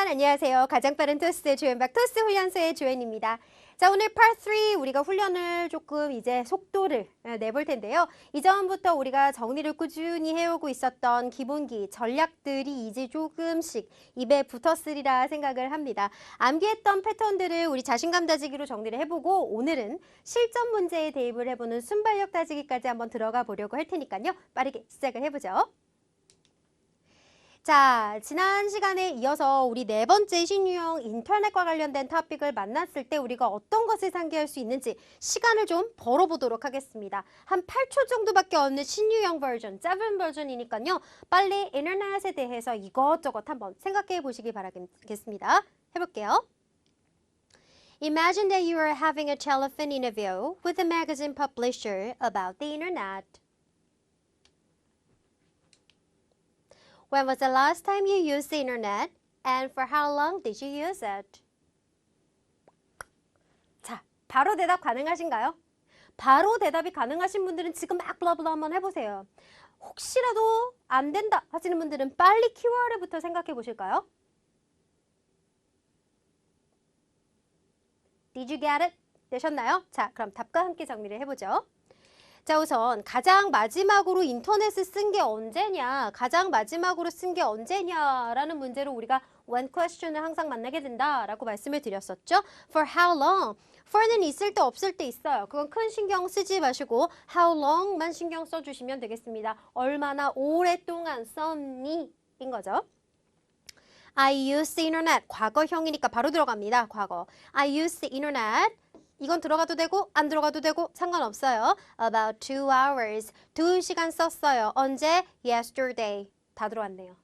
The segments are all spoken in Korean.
여러분 안녕하세요. 가장 빠른 토스 조연박 토스 훈련소의 조연입니다. 자, 오늘 Part 3 우리가 훈련을 조금 이제 속도를 내볼 텐데요. 이전부터 우리가 정리를 꾸준히 해오고 있었던 기본기 전략들이 이제 조금씩 입에 붙었으리라 생각을 합니다. 암기했던 패턴들을 우리 자신감 다지기로 정리를 해보고 오늘은 실전 문제에 대입을 해보는 순발력 다지기까지 한번 들어가 보려고 할 테니까요. 빠르게 시작을 해보죠. 자, 지난 시간에 이어서 우리 네 번째 신유형 인터넷과 관련된 토픽을 만났을 때 우리가 어떤 것을 상기할 수 있는지 시간을 좀 벌어보도록 하겠습니다. 한 8초 정도밖에 없는 신유형 버전, 7 버전이니까요. 빨리 인터넷에 대해서 이것저것 한번 생각해 보시기 바라겠습니다. 해볼게요. Imagine that you are having a telephone interview with a magazine publisher about the internet. When was the last time you used the internet? And for how long did you use it? 자, 바로 대답 가능하신가요? 바로 대답이 가능하신 분들은 지금 막 블라블라 한번 해보세요. 혹시라도 안 된다 하시는 분들은 빨리 키워드부터 생각해 보실까요? Did you get it? 되셨나요? 자, 그럼 답과 함께 정리를 해보죠. 자, 우선 가장 마지막으로 인터넷을 쓴 게 언제냐, 가장 마지막으로 쓴 게 언제냐라는 문제로 우리가 when question을 항상 만나게 된다라고 말씀을 드렸었죠. For how long? for는 있을 때 없을 때 있어요. 그건 큰 신경 쓰지 마시고 how long만 신경 써주시면 되겠습니다. 얼마나 오랫동안 썼니? 인 거죠. I use the internet. 과거형이니까 바로 들어갑니다. 과거. I use the internet. 이건 들어가도 되고 안 들어가도 되고 상관없어요. About 2 hours. 2시간 썼어요. 언제? Yesterday. 다 들어왔네요.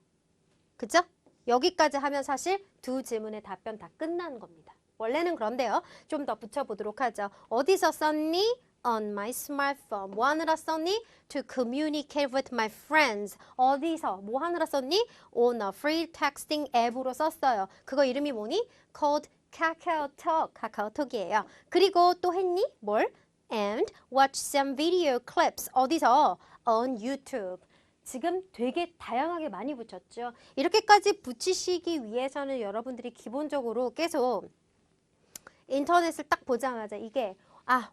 그죠? 여기까지 하면 사실 두 질문의 답변 다 끝난 겁니다. 원래는 그런데요. 좀 더 붙여보도록 하죠. 어디서 썼니? On my smartphone. 뭐 하느라 썼니? To communicate with my friends. 어디서? 뭐 하느라 썼니? On a free texting 앱으로 썼어요. 그거 이름이 뭐니? Called 카카오톡, 카카오톡이에요. 그리고 또 했니? 뭘? And watch some video clips. 어디서? On YouTube. 지금 되게 다양하게 많이 붙였죠. 이렇게까지 붙이시기 위해서는 여러분들이 기본적으로 계속 인터넷을 딱 보자마자 이게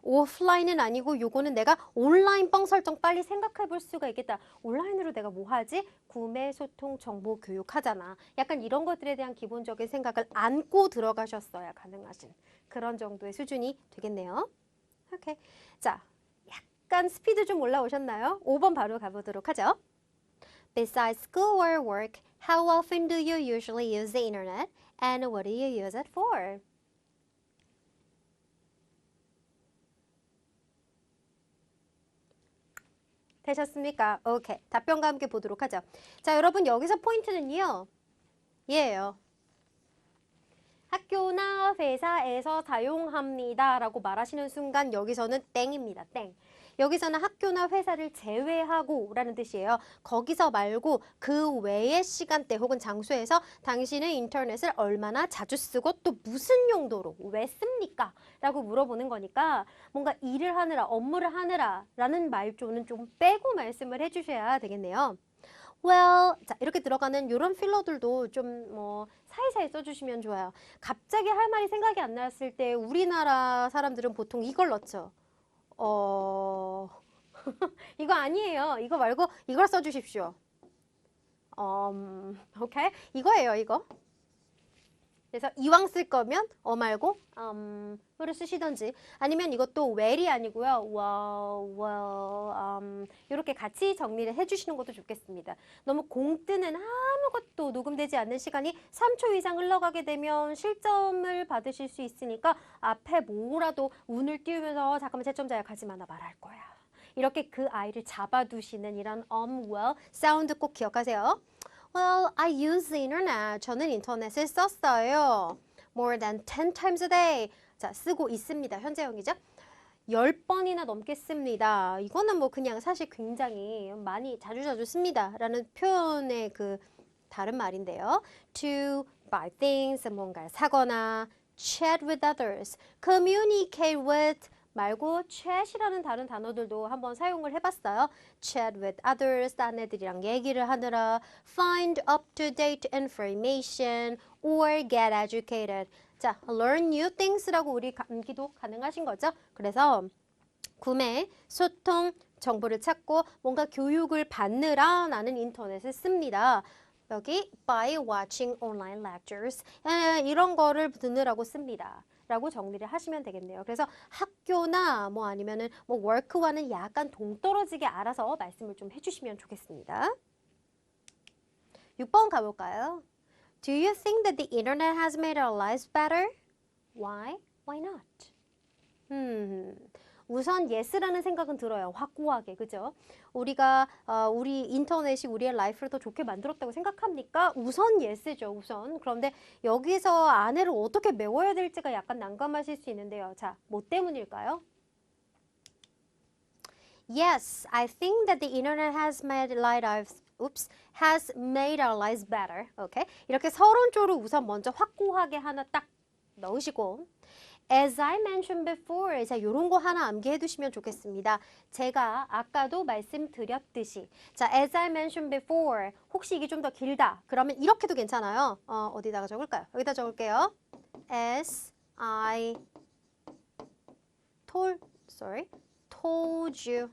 오프라인은 아니고 요거는 내가 온라인 뻥 설정 빨리 생각해 볼 수가 있겠다. 온라인으로 내가 뭐 하지? 구매, 소통, 정보, 교육 하잖아. 약간 이런 것들에 대한 기본적인 생각을 안고 들어가셨어야 가능하신 그런 정도의 수준이 되겠네요. 오케이. 자, 약간 스피드 좀 올라오셨나요? 5번 바로 가보도록 하죠. Besides school or work, how often do you usually use the internet? And what do you use it for? 되셨습니까? 오케이. 답변과 함께 보도록 하죠. 자, 여러분 여기서 포인트는요. 얘예요. 학교나 회사에서 사용합니다 라고 말하시는 순간 여기서는 땡입니다. 땡. 여기서는 학교나 회사를 제외하고 라는 뜻이에요. 거기서 말고 그 외의 시간대 혹은 장소에서 당신은 인터넷을 얼마나 자주 쓰고 또 무슨 용도로 왜 씁니까? 라고 물어보는 거니까 뭔가 일을 하느라 업무를 하느라 라는 말조는 좀 빼고 말씀을 해주셔야 되겠네요. Well, 자, 이렇게 들어가는 이런 필러들도 좀 사이사이 써주시면 좋아요. 갑자기 할 말이 생각이 안 났을 때 우리나라 사람들은 보통 이걸 넣죠. 이거 아니에요. 이거 말고 이걸 써주십시오. 오케이? 이거예요, 이거. 그래서 이왕 쓸 거면 말고 를 쓰시던지 아니면 이것도 well이 아니고요. 이렇게 같이 정리를 해주시는 것도 좋겠습니다. 너무 공 뜨는 아무것도 녹음되지 않는 시간이 3초 이상 흘러가게 되면 실점을 받으실 수 있으니까 앞에 뭐라도 운을 띄우면서 잠깐만 채점자야 가지 마나 말할 거야. 이렇게 그 아이를 잡아두시는 이런 well 사운드 꼭 기억하세요. Well, I use the internet. 저는 인터넷을 썼어요. More than 10 times a day. 자, 쓰고 있습니다. 현재형이죠. 10번이나 넘게 씁니다. 이거는 뭐 그냥 사실 굉장히 많이 자주자주 씁니다. 라는 표현의 그 다른 말인데요. To buy things, 뭔가를 사거나 chat with others, communicate with 말고 chat이라는 다른 단어들도 한번 사용을 해봤어요. chat with others, 딴 애들이랑 얘기를 하느라, find up-to-date information, or get educated. 자, learn new things라고 우리 암기도 가능하신 거죠? 그래서 구매, 소통, 정보를 찾고 뭔가 교육을 받느라 나는 인터넷을 씁니다. 여기 by watching online lectures 이런 거를 듣느라고 씁니다. 라고 정리를 하시면 되겠네요. 그래서 학교나 뭐 아니면은 뭐 work와는 약간 동떨어지게 알아서 말씀을 좀 해주시면 좋겠습니다. 6번 가볼까요? Do you think that the internet has made our lives better? Why? Why not? 우선 yes라는 생각은 들어요. 확고하게. 그죠? 우리가 우리 인터넷이 우리의 라이프를 더 좋게 만들었다고 생각합니까? 우선 yes죠. 우선. 그런데 여기서 안에를 어떻게 메워야 될지가 약간 난감하실 수 있는데요. 자, 뭐 때문일까요? Yes, I think that the internet has made has made our lives better. Okay? 이렇게 서론조를 우선 먼저 확고하게 하나 딱 넣으시고 As I mentioned before, 자, 요런 거 하나 암기해 두시면 좋겠습니다. 제가 아까도 말씀드렸듯이, 자, as I mentioned before, 혹시 이게 좀 더 길다, 그러면 이렇게도 괜찮아요. 어디다가 적을까요? 여기다 적을게요. As I told you,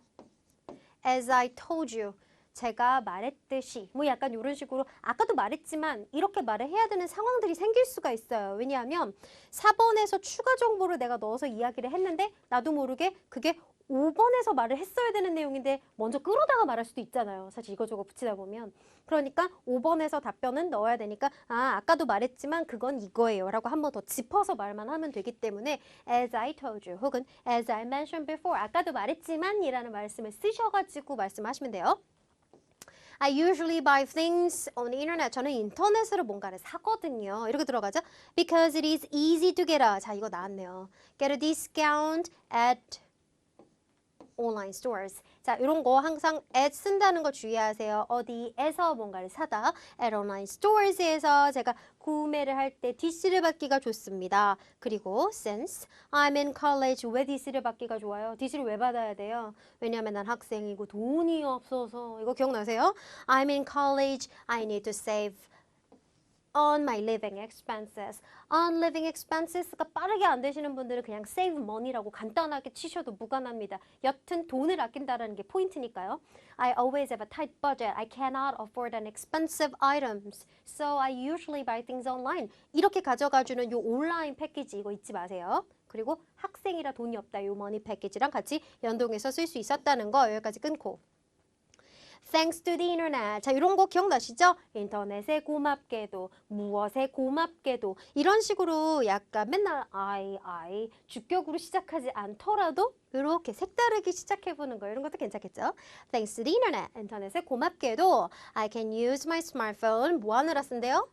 as I told you. 제가 말했듯이 뭐 약간 이런 식으로 아까도 말했지만 이렇게 말을 해야 되는 상황들이 생길 수가 있어요. 왜냐하면 4번에서 추가 정보를 내가 넣어서 이야기를 했는데 나도 모르게 그게 5번에서 말을 했어야 되는 내용인데 먼저 끌어다가 말할 수도 있잖아요. 사실 이거저거 붙이다 보면. 그러니까 5번에서 답변은 넣어야 되니까 아까도 말했지만 그건 이거예요 라고 한 번 더 짚어서 말만 하면 되기 때문에 as I told you 혹은 as I mentioned before 아까도 말했지만 이라는 말씀을 쓰셔가지고 말씀하시면 돼요. I usually buy things on the internet. 저는 인터넷으로 뭔가를 사거든요. 이렇게 들어가죠. Because it is easy to get a. 자, 이거 나왔네요. Get a discount at online stores. 자, 이런 거 항상 at 쓴다는 거 주의하세요. 어디에서 뭔가를 사다. at online stores에서 제가 구매를 할 때 DC를 받기가 좋습니다. 그리고 since I'm in college 왜 DC를 받기가 좋아요? DC를 왜 받아야 돼요? 왜냐면 난 학생이고 돈이 없어서 이거 기억나세요? I'm in college. I need to save on my living expenses. on living expenses가 빠르게 안 되시는 분들은 그냥 save money라고 간단하게 치셔도 무관합니다. 여튼 돈을 아낀다는 게 포인트니까요. I always have a tight budget. I cannot afford an expensive items. So I usually buy things online. 이렇게 가져가주는 요 온라인 패키지 이거 잊지 마세요. 그리고 학생이라 돈이 없다. 요 머니 패키지랑 같이 연동해서 쓸 수 있었다는 거 여기까지 끊고. Thanks to the internet. 자, 이런 거 기억나시죠? 인터넷에 고맙게도, 무엇에 고맙게도 이런 식으로 약간 맨날 I 주격으로 시작하지 않더라도 이렇게 색다르게 시작해보는 거 이런 것도 괜찮겠죠? Thanks to the internet. 인터넷에 고맙게도 I can use my smartphone 뭐 하느라 쓴대요?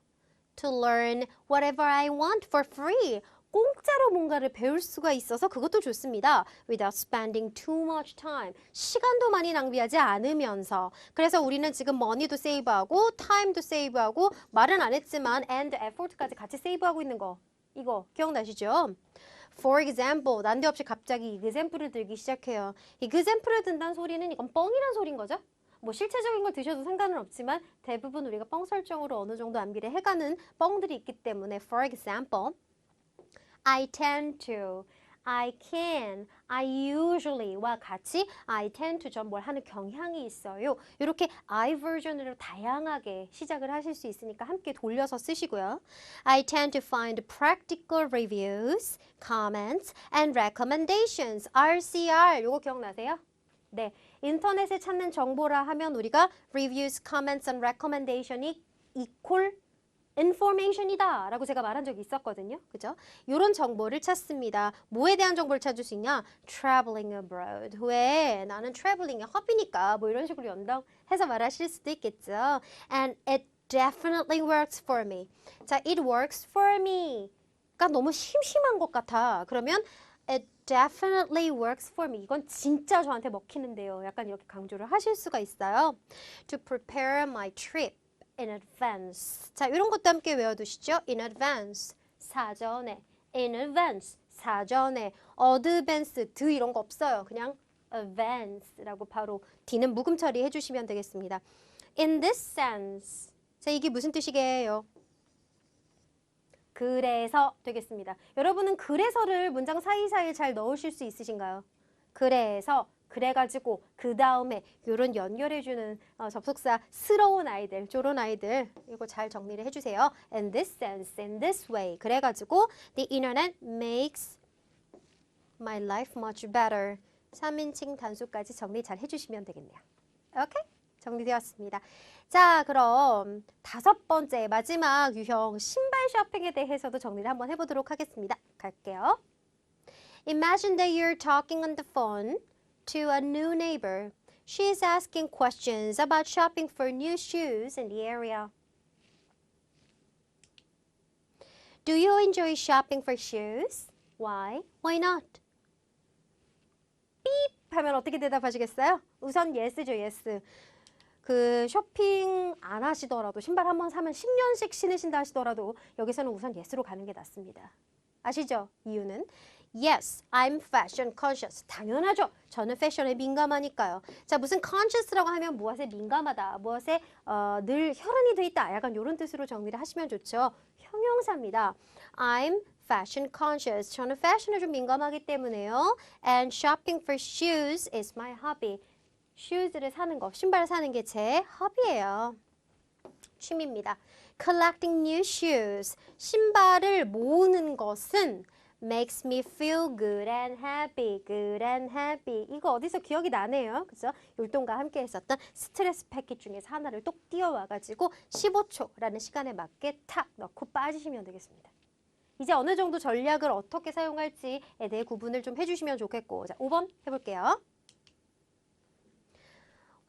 To learn whatever I want for free. 공짜로 뭔가를 배울 수가 있어서 그것도 좋습니다. Without spending too much time. 시간도 많이 낭비하지 않으면서. 그래서 우리는 지금 money도 세이브하고 time도 세이브하고 말은 안 했지만 and effort까지 같이 세이브하고 있는 거. 이거 기억나시죠? For example, 난데없이 갑자기 example을 들기 시작해요. example을 든다는 소리는 이건 뻥이란 소린 거죠? 뭐 실체적인 걸 드셔도 상관은 없지만 대부분 우리가 뻥 설정으로 어느 정도 암기를 해가는 뻥들이 있기 때문에 for example I tend to, I can, I usually와 같이 I tend to 전 뭘 하는 경향이 있어요. 이렇게 I 버전으로 다양하게 시작을 하실 수 있으니까 함께 돌려서 쓰시고요. I tend to find practical reviews, comments, and recommendations. RCR, 요거 기억나세요? 네, 인터넷에 찾는 정보라 하면 우리가 reviews, comments, and recommendation이 equal information이다 라고 제가 말한 적이 있었거든요. 그죠? 이런 정보를 찾습니다. 뭐에 대한 정보를 찾을 수 있냐? Traveling abroad. 왜? 나는 traveling의 허비니까 뭐 이런 식으로 연동해서 말하실 수도 있겠죠. And it definitely works for me. 자, it works for me. 가 너무 심심한 것 같아. 그러면 it definitely works for me. 이건 진짜 저한테 먹히는데요. 약간 이렇게 강조를 하실 수가 있어요. To prepare my trip. in advance. 자, 이런 것도 함께 외워두시죠. in advance. 사전에. in advance. 사전에, advanced 이런 거 없어요. 그냥 advance라고 바로 D는 묵음 처리해 주시면 되겠습니다. In this sense. 자, 이게 무슨 뜻이게요? 그래서 되겠습니다. 여러분은 그래서를 문장 사이사이에 잘 넣으실 수 있으신가요? 그래서, 그래가지고 그 다음에 이런 연결해주는 접속사스러운 아이들, 저런 아이들 이거 잘 정리를 해주세요. In this sense, in this way. 그래가지고 the internet makes my life much better. 3인칭 단수까지 정리 잘 해주시면 되겠네요. 오케이? 정리되었습니다. 자, 그럼 5번째 마지막 유형 신발 쇼핑에 대해서도 정리를 한번 해보도록 하겠습니다. 갈게요. Imagine that you're talking on the phone to a new neighbor. She is asking questions about shopping for new shoes in the area. Do you enjoy shopping for shoes? Why? Why not? 삐 하면 어떻게 대답하시겠어요? 우선 yes죠, yes. 그 쇼핑 안 하시더라도 신발 한번 사면 10년씩 신으신다 하시더라도 여기서는 우선 yes로 가는 게 낫습니다. 아시죠? 이유는 Yes, I'm fashion conscious. 당연하죠. 저는 패션에 민감하니까요. 자, 무슨 conscious라고 하면 무엇에 민감하다, 무엇에 늘 혈안이 돼 있다. 약간 이런 뜻으로 정리를 하시면 좋죠. 형용사입니다. I'm fashion conscious. 저는 패션에 좀 민감하기 때문에요. And shopping for shoes is my hobby. shoes를 사는 거, 신발을 사는 게 제 허비예요. 취미입니다. Collecting new shoes. 신발을 모으는 것은 makes me feel good and happy, good and happy. 이거 어디서 기억이 나네요. 그죠? 율동과 함께 했었던 스트레스 패킷 중에서 하나를 똑 띄워와가지고 15초라는 시간에 맞게 탁 넣고 빠지시면 되겠습니다. 이제 어느 정도 전략을 어떻게 사용할지에 대해 구분을 좀 해주시면 좋겠고. 자, 5번 해볼게요.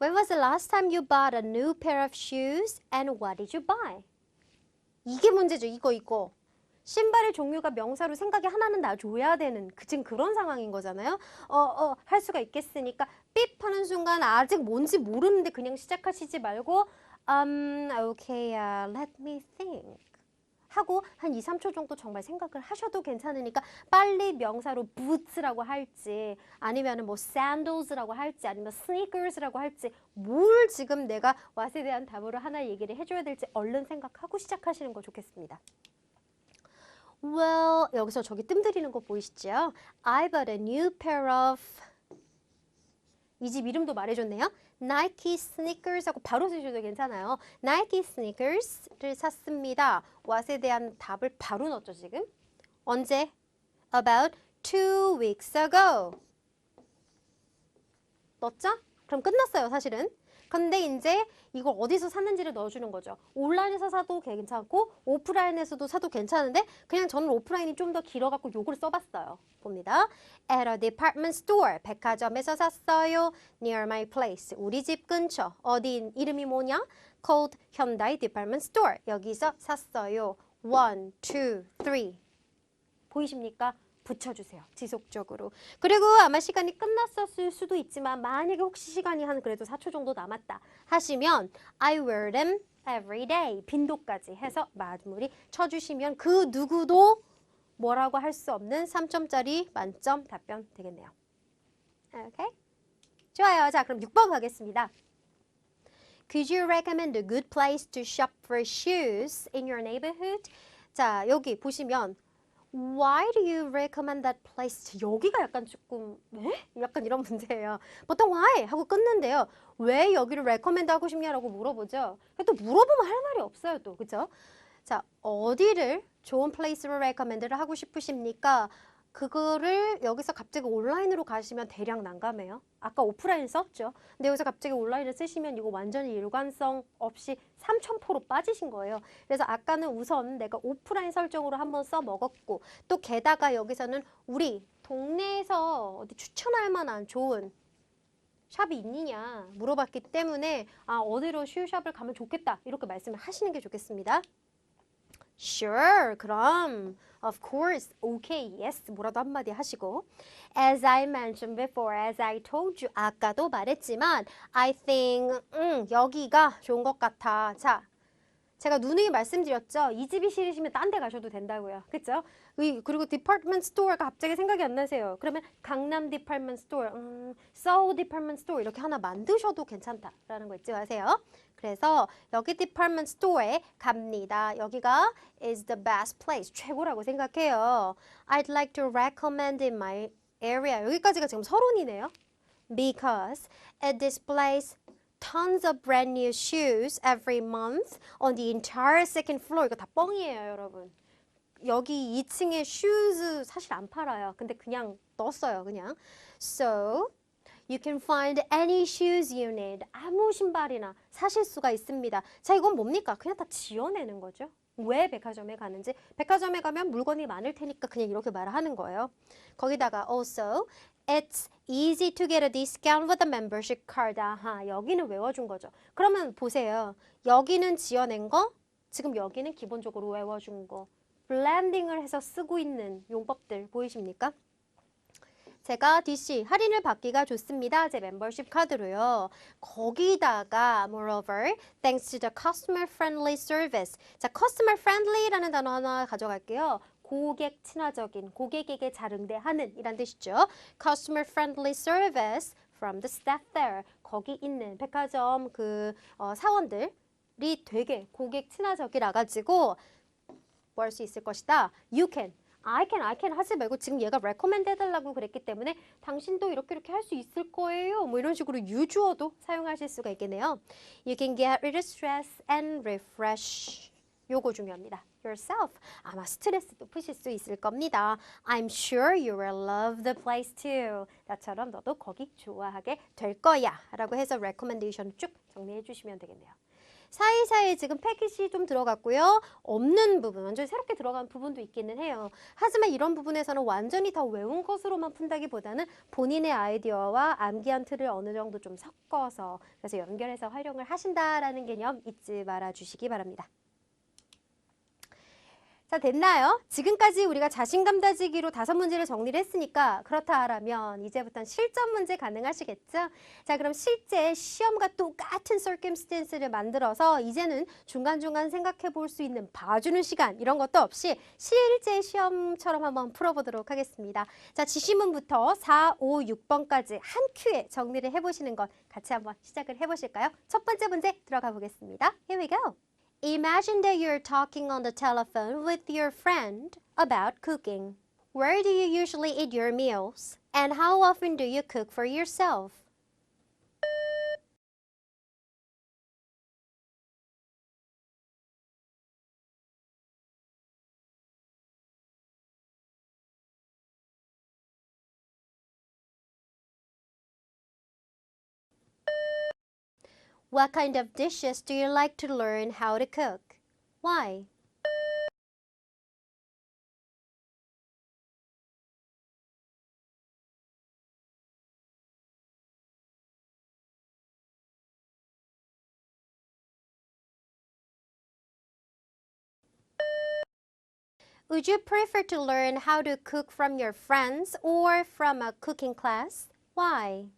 When was the last time you bought a new pair of shoes and what did you buy? 이게 문제죠. 이거. 신발의 종류가 명사로 생각이 하나는 나줘야 되는 지금 그런 상황인 거잖아요. 할 수가 있겠으니까 삐 하는 순간 아직 뭔지 모르는데 그냥 시작하시지 말고 okay, let me think 하고 한 2, 3초 정도 정말 생각을 하셔도 괜찮으니까 빨리 명사로 boots라고 할지 아니면 뭐 sandals라고 할지 아니면 sneakers라고 할지 뭘 지금 내가 what에 대한 답으로 하나 얘기를 해줘야 될지 얼른 생각하고 시작하시는 거 좋겠습니다. Well, 여기서 저기 뜸들이는 거 보이시죠? I bought a new pair of 이 집 이름도 말해줬네요. Nike sneakers 하고 바로 쓰셔도 괜찮아요. Nike sneakers를 샀습니다. what에 대한 답을 바로 넣었죠, 지금. 언제? About 2 weeks ago. 넣었죠? 그럼 끝났어요, 사실은. 근데 이제 이걸 어디서 샀는지를 넣어주는 거죠. 온라인에서 사도 괜찮고 오프라인에서도 사도 괜찮은데 그냥 저는 오프라인이 좀 더 길어갖고 요걸 써봤어요. 봅니다. At a department store. 백화점에서 샀어요. Near my place. 우리 집 근처. 어디 이름이 뭐냐? Called 현다이 department store. 여기서 샀어요. 1, 2, 3. 보이십니까? 붙여주세요. 지속적으로. 그리고 아마 시간이 끝났었을 수도 있지만 만약에 혹시 시간이 한 그래도 4초 정도 남았다 하시면 I wear them every day. 빈도까지 해서 마무리 쳐주시면 그 누구도 뭐라고 할 수 없는 3점짜리 만점 답변 되겠네요. 오케이? 좋아요. 자, 그럼 6번 가겠습니다. Could you recommend a good place to shop for shoes in your neighborhood? 자, 여기 보시면 Why do you recommend that place? 여기가 약간 조금 약간 이런 문제예요. 보통 why 하고 끊는데요. 왜 여기를 recommend 하고 싶냐라고 물어보죠. 또 물어보면 할 말이 없어요, 또. 그죠? 자, 어디를 좋은 place로 recommend를 하고 싶으십니까? 그거를 여기서 갑자기 온라인으로 가시면 대략 난감해요. 아까 오프라인 썼죠. 근데 여기서 갑자기 온라인을 쓰시면 이거 완전히 일관성 없이 3000%로 빠지신 거예요. 그래서 아까는 우선 내가 오프라인 설정으로 한번 써먹었고 또 게다가 여기서는 우리 동네에서 어디 추천할 만한 좋은 샵이 있느냐 물어봤기 때문에 어디로 슈샵을 가면 좋겠다 이렇게 말씀을 하시는 게 좋겠습니다. Sure, 그럼 of course, okay, yes 뭐라도 한마디 하시고 As I mentioned before, as I told you 아까도 말했지만 I think 여기가 좋은 것 같아. 자 제가 누누이 말씀드렸죠. 이 집이 싫으시면 딴 데 가셔도 된다고요. 그쵸? 그리고 디파트먼트 스토어가 갑자기 생각이 안 나세요. 그러면 강남 디파트먼트 스토어, 서울 디파트먼트 스토어 이렇게 하나 만드셔도 괜찮다라는 거 잊지 마세요. 그래서 여기 디파트먼트 스토어에 갑니다. 여기가 is the best place, 최고라고 생각해요. I'd like to recommend in my area. 여기까지가 지금 서론이네요. Because it displays tons of brand new shoes every month on the entire second floor. 이거 다 뻥이에요, 여러분. 여기 2층에 shoes 사실 안 팔아요. 근데 그냥 넣었어요, 그냥. So you can find any shoes you need. 아무 신발이나 사실 수가 있습니다. 자, 이건 뭡니까? 그냥 다 지어내는 거죠. 왜 백화점에 가는지. 백화점에 가면 물건이 많을 테니까 그냥 이렇게 말하는 거예요. 거기다가 also it's easy to get a discount with a membership card. 아하, 여기는 외워준 거죠. 그러면 보세요. 여기는 지어낸 거, 지금 여기는 기본적으로 외워준 거. 블렌딩을 해서 쓰고 있는 용법들 보이십니까? 제가 DC 할인을 받기가 좋습니다. 제 멤버십 카드로요. 거기다가 moreover, thanks to the customer friendly service. 자, customer friendly라는 단어 하나 가져갈게요. 고객 친화적인, 고객에게 잘 응대하는 이란 뜻이죠. Customer friendly service from the staff there. 거기 있는 백화점 사원들이 되게 고객 친화적이라 가지고 뭐 할 수 있을 것이다. You can. I can 하지 말고 지금 얘가 recommend 해달라고 그랬기 때문에 당신도 이렇게 할 수 있을 거예요. 뭐 이런 식으로 you 주어도 사용하실 수가 있겠네요. You can get rid of stress and refresh. 요거 중요합니다. Yourself. 아마 스트레스도 푸실 수 있을 겁니다. I'm sure you will love the place too. 나처럼 너도 거기 좋아하게 될 거야. 라고 해서 recommendation 쭉 정리해 주시면 되겠네요. 사이사이에 지금 패킷이 좀 들어갔고요. 없는 부분, 완전히 새롭게 들어간 부분도 있기는 해요. 하지만 이런 부분에서는 완전히 다 외운 것으로만 푼다기보다는 본인의 아이디어와 암기한 틀을 어느 정도 좀 섞어서 그래서 연결해서 활용을 하신다라는 개념 잊지 말아 주시기 바랍니다. 자, 됐나요? 지금까지 우리가 자신감 다지기로 5문제를 정리를 했으니까 그렇다 하라면 이제부터는 실전 문제 가능하시겠죠? 자, 그럼 실제 시험과 똑같은 circumstance를 만들어서 이제는 중간중간 생각해 볼 수 있는 봐주는 시간 이런 것도 없이 실제 시험처럼 한번 풀어보도록 하겠습니다. 자, 지시문부터 4, 5, 6번까지 한 큐에 정리를 해보시는 것 같이 한번 시작을 해보실까요? 첫 번째 문제 들어가 보겠습니다. Here we go. Imagine that you're talking on the telephone with your friend about cooking. Where do you usually eat your meals? And how often do you cook for yourself? What kind of dishes do you like to learn how to cook? Why? Would you prefer to learn how to cook from your friends or from a cooking class? Why?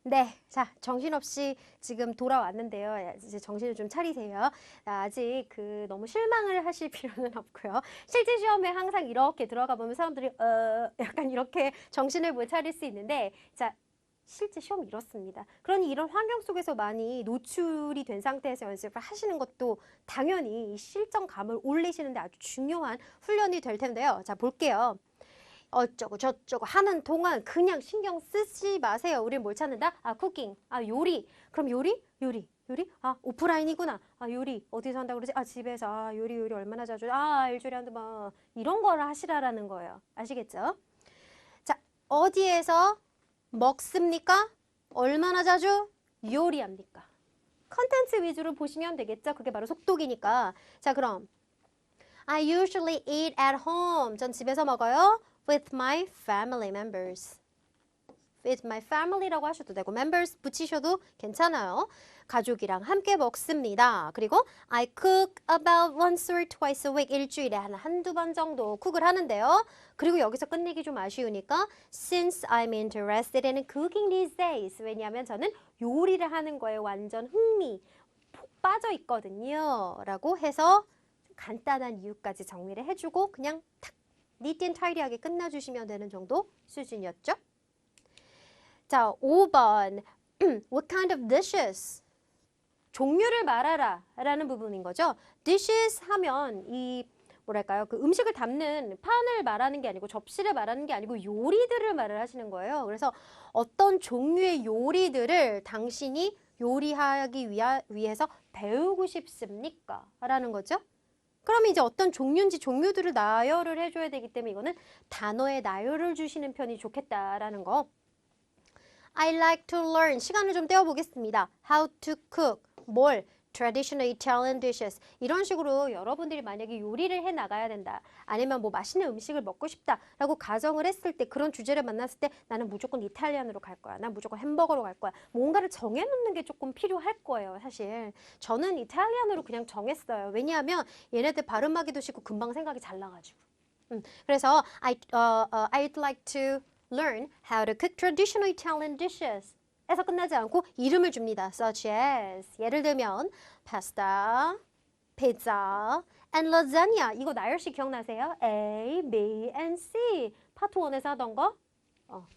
네, 자, 정신없이 지금 돌아왔는데요. 이제 정신을 좀 차리세요. 아직 너무 실망을 하실 필요는 없고요. 실제 시험에 항상 이렇게 들어가 보면 사람들이 약간 이렇게 정신을 못 차릴 수 있는데 자, 실제 시험 이렇습니다. 그러니 이런 환경 속에서 많이 노출이 된 상태에서 연습을 하시는 것도 당연히 이 실전감을 올리시는데 아주 중요한 훈련이 될 텐데요. 자, 볼게요. 어쩌고 저쩌고 하는 동안 그냥 신경 쓰지 마세요. 우리 뭘 찾는다? 아, 쿠킹. 아, 요리. 그럼 요리? 요리. 요리? 아, 오프라인이구나. 아, 요리. 어디서 한다고 그러지? 아, 집에서. 아, 요리 얼마나 자주. 아, 일주일에 한두 번. 이런 걸 하시라라는 거예요. 아시겠죠? 자, 어디에서 먹습니까? 얼마나 자주 요리합니까? 컨텐츠 위주로 보시면 되겠죠. 그게 바로 속독이니까. 자, 그럼 I usually eat at home. 전 집에서 먹어요. With my family members. With my family라고 하셔도 되고 members 붙이셔도 괜찮아요. 가족이랑 함께 먹습니다. 그리고 I cook about once or twice a week. 일주일에 한두 번 정도 쿡을 하는데요. 그리고 여기서 끝내기 좀 아쉬우니까 since I'm interested in cooking these days. 왜냐하면 저는 요리를 하는 거에 완전 흥미, 푹 빠져 있거든요. 라고 해서 간단한 이유까지 정리를 해주고 그냥 탁 neat and tidy하게 끝내주시면 되는 정도 수준이었죠. 자, 5번 What kind of dishes? 종류를 말하라 라는 부분인 거죠. dishes 하면 이 뭐랄까요? 그 음식을 담는 판을 말하는 게 아니고 접시를 말하는 게 아니고 요리들을 말을 하시는 거예요. 그래서 어떤 종류의 요리들을 당신이 요리하기 위해서 배우고 싶습니까? 라는 거죠. 그러면 이제 어떤 종류인지 종류들을 나열을 해줘야 되기 때문에 이거는 단어에 나열을 주시는 편이 좋겠다라는 거. I like to learn. 시간을 좀 떼어보겠습니다. How to cook. 뭘? Traditional Italian dishes. 이런 식으로 여러분들이 만약에 요리를 해 나가야 된다. 아니면 뭐 맛있는 음식을 먹고 싶다라고 가정을 했을 때 그런 주제를 만났을 때 나는 무조건 이탈리안으로 갈 거야. 난 무조건 햄버거로 갈 거야. 뭔가를 정해놓는 게 조금 필요할 거예요. 사실. 저는 이탈리안으로 그냥 정했어요. 왜냐하면 얘네들 발음하기도 쉽고 금방 생각이 잘 나가지고. 그래서 I'd like to learn how to cook traditional Italian dishes. 에서 끝나지 않고 이름을 줍니다. Such as 예를 들면 pasta, pizza, and lasagna. 이거 나열식 기억나세요? A, B, and C. 파트 1에서 하던 거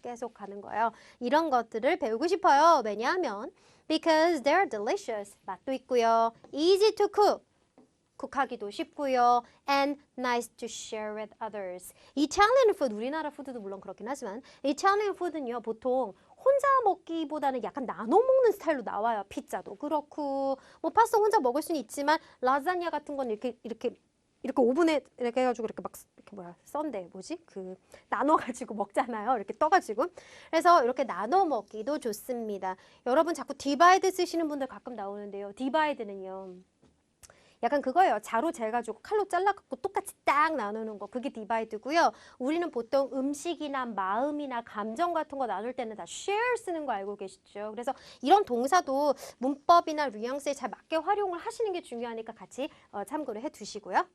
계속 가는 거예요. 이런 것들을 배우고 싶어요. 왜냐하면 because they're delicious. 맛도 있고요. Easy to cook. 쿡하기도 쉽고요. And nice to share with others. Italian food, 우리나라 푸드도 물론 그렇긴 하지만 Italian food는요. 보통 혼자 먹기보다는 약간 나눠 먹는 스타일로 나와요. 피자도 그렇고 뭐 파스타 혼자 먹을 수는 있지만 라자냐 같은 건 이렇게 오븐에 이렇게 해가지고 이렇게 막 이렇게 썬데 뭐지? 그 나눠가지고 먹잖아요. 이렇게 떠가지고. 그래서 이렇게 나눠 먹기도 좋습니다. 여러분 자꾸 디바이드 쓰시는 분들 가끔 나오는데요. 디바이드는요. 약간 그거예요. 자로 재가지고 칼로 잘라갖고 똑같이 딱 나누는 거. 그게 디바이드고요. 우리는 보통 음식이나 마음이나 감정 같은 거 나눌 때는 다 share 쓰는 거 알고 계시죠? 그래서 이런 동사도 문법이나 뉘앙스에 잘 맞게 활용을 하시는 게 중요하니까 같이 참고를 해두시고요.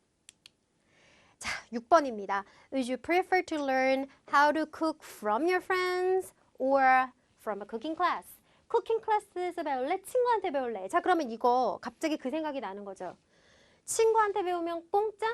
자, 6번입니다. Would you prefer to learn how to cook from your friends or from a cooking class? 쿠킹 클래스에서 배울래? 친구한테 배울래? 자, 그러면 이거 갑자기 그 생각이 나는 거죠. 친구한테 배우면 공짜?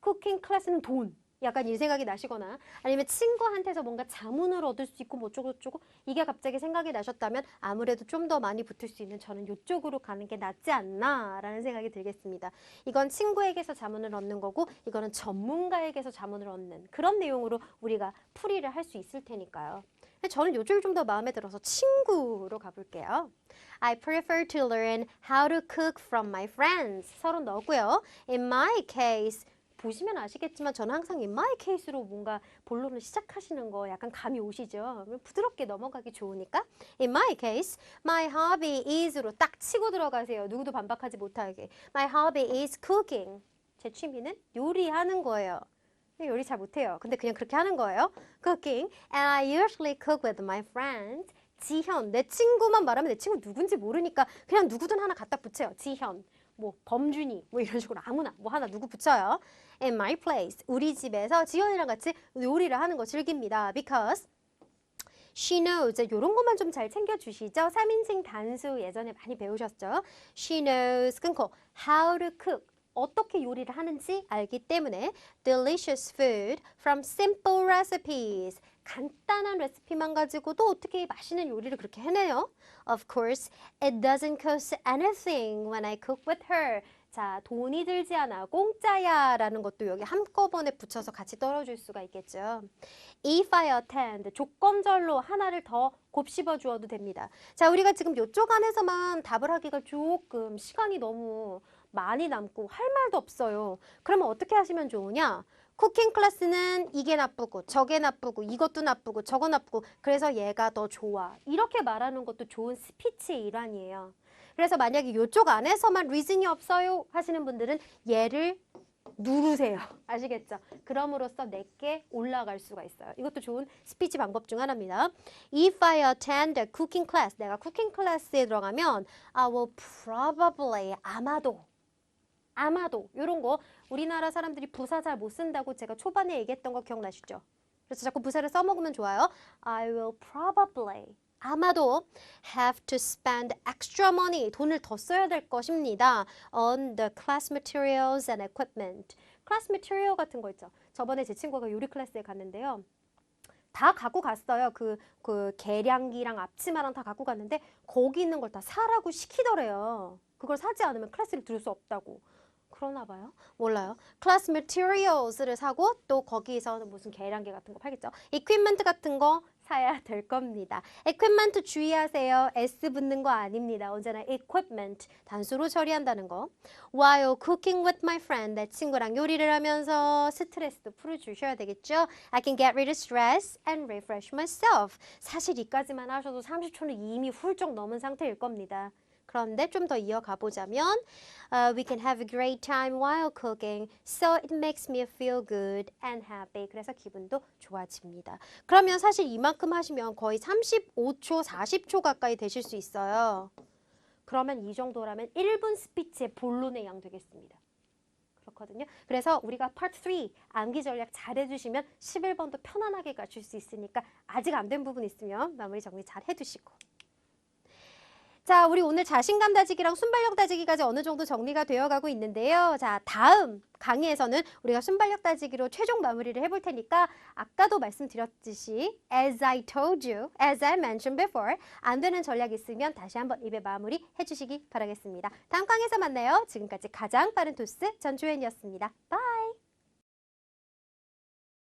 쿠킹 클래스는 돈. 약간 이 생각이 나시거나 아니면 친구한테서 뭔가 자문을 얻을 수 있고 뭐 어쩌고저쩌고 이게 갑자기 생각이 나셨다면 아무래도 좀 더 많이 붙을 수 있는 저는 이쪽으로 가는 게 낫지 않나 라는 생각이 들겠습니다. 이건 친구에게서 자문을 얻는 거고 이거는 전문가에게서 자문을 얻는 그런 내용으로 우리가 풀이를 할 수 있을 테니까요. 저는 요쪽이 좀 더 마음에 들어서 친구로 가볼게요. I prefer to learn how to cook from my friends. 서로 넣고요. In my case, 보시면 아시겠지만 저는 항상 in my case로 뭔가 본론을 시작하시는 거 약간 감이 오시죠? 부드럽게 넘어가기 좋으니까. In my case, my hobby is로 딱 치고 들어가세요. 누구도 반박하지 못하게. My hobby is cooking. 제 취미는 요리하는 거예요. 요리 잘 못해요. 근데 그냥 그렇게 하는 거예요. Cooking. And I usually cook with my friends. 지현. 내 친구만 말하면 내 친구 누군지 모르니까 그냥 누구든 하나 갖다 붙여요. 지현. 뭐 범준이. 뭐 이런 식으로 아무나 뭐 하나 누구 붙여요. In my place. 우리 집에서 지현이랑 같이 요리를 하는 거 즐깁니다. Because she knows. 이런 것만 좀 잘 챙겨주시죠. 3인칭 단수 예전에 많이 배우셨죠. She knows. 끊고 how to cook. 어떻게 요리를 하는지 알기 때문에 delicious food from simple recipes. 간단한 레시피만 가지고도 어떻게 맛있는 요리를 그렇게 해내요? Of course, it doesn't cost anything when I cook with her. 자, 돈이 들지 않아 공짜야 라는 것도 여기 한꺼번에 붙여서 같이 떨어줄 수가 있겠죠. If I attend, 조건절로 하나를 더 곱씹어 주어도 됩니다. 자, 우리가 지금 이쪽 안에서만 답을 하기가 조금 시간이 너무 많이 남고 할 말도 없어요. 그러면 어떻게 하시면 좋으냐? 쿠킹 클래스는 이게 나쁘고 저게 나쁘고 이것도 나쁘고 저거 나쁘고 그래서 얘가 더 좋아. 이렇게 말하는 것도 좋은 스피치의 일환이에요. 그래서 만약에 이쪽 안에서만 reason이 없어요 하시는 분들은 얘를 누르세요. 아시겠죠? 그럼으로써 내게 올라갈 수가 있어요. 이것도 좋은 스피치 방법 중 하나입니다. If I attend a cooking class, 내가 쿠킹 클래스에 들어가면 I will probably, 아마도 이런 거 우리나라 사람들이 부사 잘 못 쓴다고 제가 초반에 얘기했던 거 기억나시죠? 그래서 자꾸 부사를 써먹으면 좋아요. I will probably, 아마도 have to spend extra money, 돈을 더 써야 될 것입니다. on the class materials and equipment. class material 같은 거 있죠. 저번에 제 친구가 요리 클래스에 갔는데요. 다 갖고 갔어요. 그 계량기랑 앞치마랑 다 갖고 갔는데 거기 있는 걸 다 사라고 시키더래요. 그걸 사지 않으면 클래스를 들을 수 없다고. 그러나 봐요. 몰라요. class materials를 사고 또 거기에서는 무슨 계량기 같은 거 팔겠죠. equipment 같은 거 사야 될 겁니다. equipment 주의하세요. S 붙는 거 아닙니다. 언제나 equipment 단수로 처리한다는 거. While cooking with my friend, 내 친구랑 요리를 하면서 스트레스도 풀어주셔야 되겠죠. I can get rid of stress and refresh myself. 사실 이까지만 하셔도 30초는 이미 훌쩍 넘은 상태일 겁니다. 그런데 좀 더 이어가 보자면 we can have a great time while cooking, so it makes me feel good and happy. 그래서 기분도 좋아집니다. 그러면 사실 이만큼 하시면 거의 35초, 40초 가까이 되실 수 있어요. 그러면 이 정도라면 1분 스피치의 본론의 양 되겠습니다. 그렇거든요. 그래서 우리가 파트 3 암기 전략 잘 해주시면 11번도 편안하게 가실 수 있으니까 아직 안 된 부분 있으면 마무리 정리 잘 해두시고. 자, 우리 오늘 자신감 다지기랑 순발력 다지기까지 어느 정도 정리가 되어가고 있는데요. 자, 다음 강의에서는 우리가 순발력 다지기로 최종 마무리를 해볼 테니까 아까도 말씀드렸듯이 as I told you, as I mentioned before 안 되는 전략 있으면 다시 한번 입에 마무리 해주시기 바라겠습니다. 다음 강의에서 만나요. 지금까지 가장 빠른 토스 전주현이었습니다. 바이.